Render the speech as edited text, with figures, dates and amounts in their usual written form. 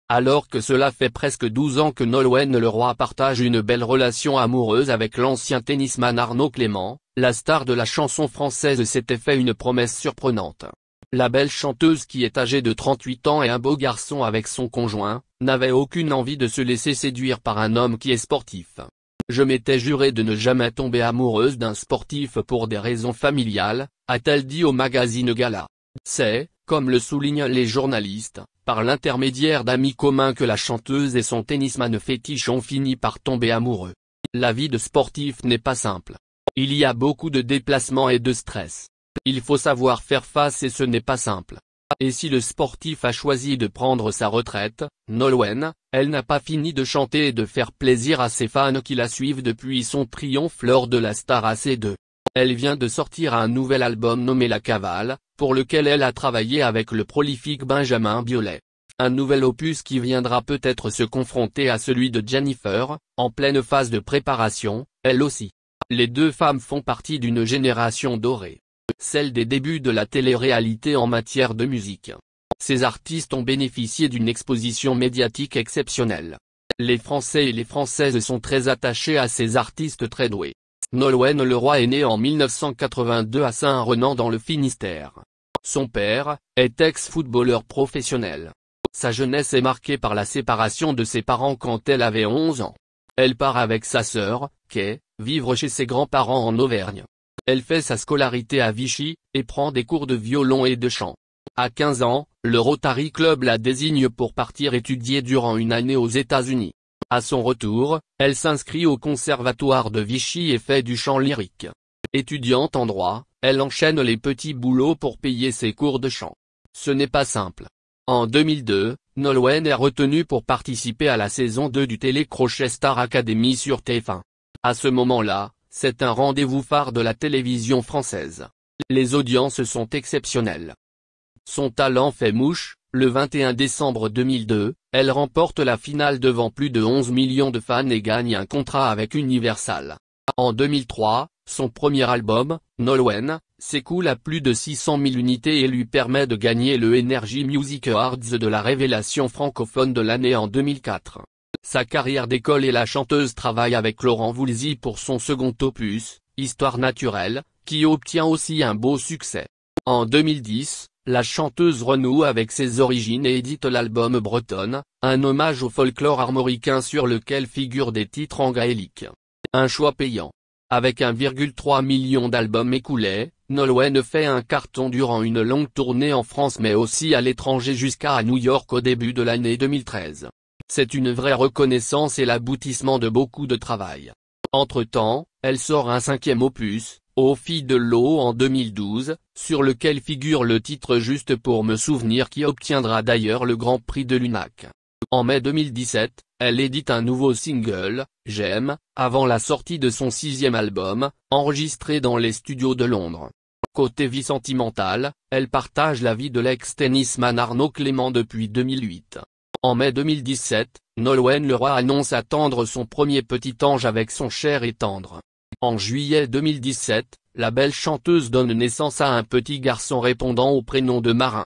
Alors que cela fait presque 12 ans que Nolwenn Leroy partage une belle relation amoureuse avec l'ancien tennisman Arnaud Clément, la star de la chanson française s'était fait une promesse surprenante. La belle chanteuse qui est âgée de 38 ans et un beau garçon avec son conjoint, n'avait aucune envie de se laisser séduire par un homme qui est sportif. Je m'étais juré de ne jamais tomber amoureuse d'un sportif pour des raisons familiales, a-t-elle dit au magazine Gala. C'est, comme le soulignent les journalistes, par l'intermédiaire d'amis communs que la chanteuse et son tennisman fétiche ont fini par tomber amoureux. La vie de sportif n'est pas simple. Il y a beaucoup de déplacements et de stress. Il faut savoir faire face et ce n'est pas simple. Et si le sportif a choisi de prendre sa retraite, Nolwenn, elle n'a pas fini de chanter et de faire plaisir à ses fans qui la suivent depuis son triomphe lors de la Star AC2. Elle vient de sortir un nouvel album nommé La Cavale, pour lequel elle a travaillé avec le prolifique Benjamin Biolay. Un nouvel opus qui viendra peut-être se confronter à celui de Jennifer, en pleine phase de préparation, elle aussi. Les deux femmes font partie d'une génération dorée. Celle des débuts de la télé-réalité en matière de musique. Ces artistes ont bénéficié d'une exposition médiatique exceptionnelle. Les Français et les Françaises sont très attachés à ces artistes très doués. Nolwenn Leroy est née en 1982 à Saint-Renan dans le Finistère. Son père est ex-footballeur professionnel. Sa jeunesse est marquée par la séparation de ses parents quand elle avait 11 ans. Elle part avec sa sœur, Kay, vivre chez ses grands-parents en Auvergne. Elle fait sa scolarité à Vichy, et prend des cours de violon et de chant. À 15 ans, le Rotary Club la désigne pour partir étudier durant une année aux États-Unis. À son retour, elle s'inscrit au conservatoire de Vichy et fait du chant lyrique. Étudiante en droit, elle enchaîne les petits boulots pour payer ses cours de chant. Ce n'est pas simple. En 2002, Nolwenn est retenue pour participer à la saison 2 du télécrochet Star Academy sur TF1. À ce moment-là, c'est un rendez-vous phare de la télévision française. Les audiences sont exceptionnelles. Son talent fait mouche. Le 21 décembre 2002, elle remporte la finale devant plus de 11 millions de fans et gagne un contrat avec Universal. En 2003, son premier album, Nolwenn, s'écoule à plus de 600 000 unités et lui permet de gagner le Energy Music Awards de la révélation francophone de l'année en 2004. Sa carrière d'école et la chanteuse travaille avec Laurent Voulzy pour son second opus, Histoire naturelle, qui obtient aussi un beau succès. En 2010, la chanteuse renoue avec ses origines et édite l'album Bretonne, un hommage au folklore armoricain sur lequel figurent des titres en gaélique. Un choix payant. Avec 1,3 million d'albums écoulés, Nolwenn fait un carton durant une longue tournée en France mais aussi à l'étranger jusqu'à New York au début de l'année 2013. C'est une vraie reconnaissance et l'aboutissement de beaucoup de travail. Entre-temps, elle sort un 5e opus, Aux filles de l'eau en 2012, sur lequel figure le titre Juste pour me souvenir qui obtiendra d'ailleurs le Grand Prix de l'UNAC. En mai 2017, elle édite un nouveau single, J'aime, avant la sortie de son 6e album, enregistré dans les studios de Londres. Côté vie sentimentale, elle partage la vie de l'ex-tennisman Arnaud Clément depuis 2008. En mai 2017, Nolwenn Leroy annonce attendre son premier petit ange avec son cher et tendre. En juillet 2017, la belle chanteuse donne naissance à un petit garçon répondant au prénom de Marin.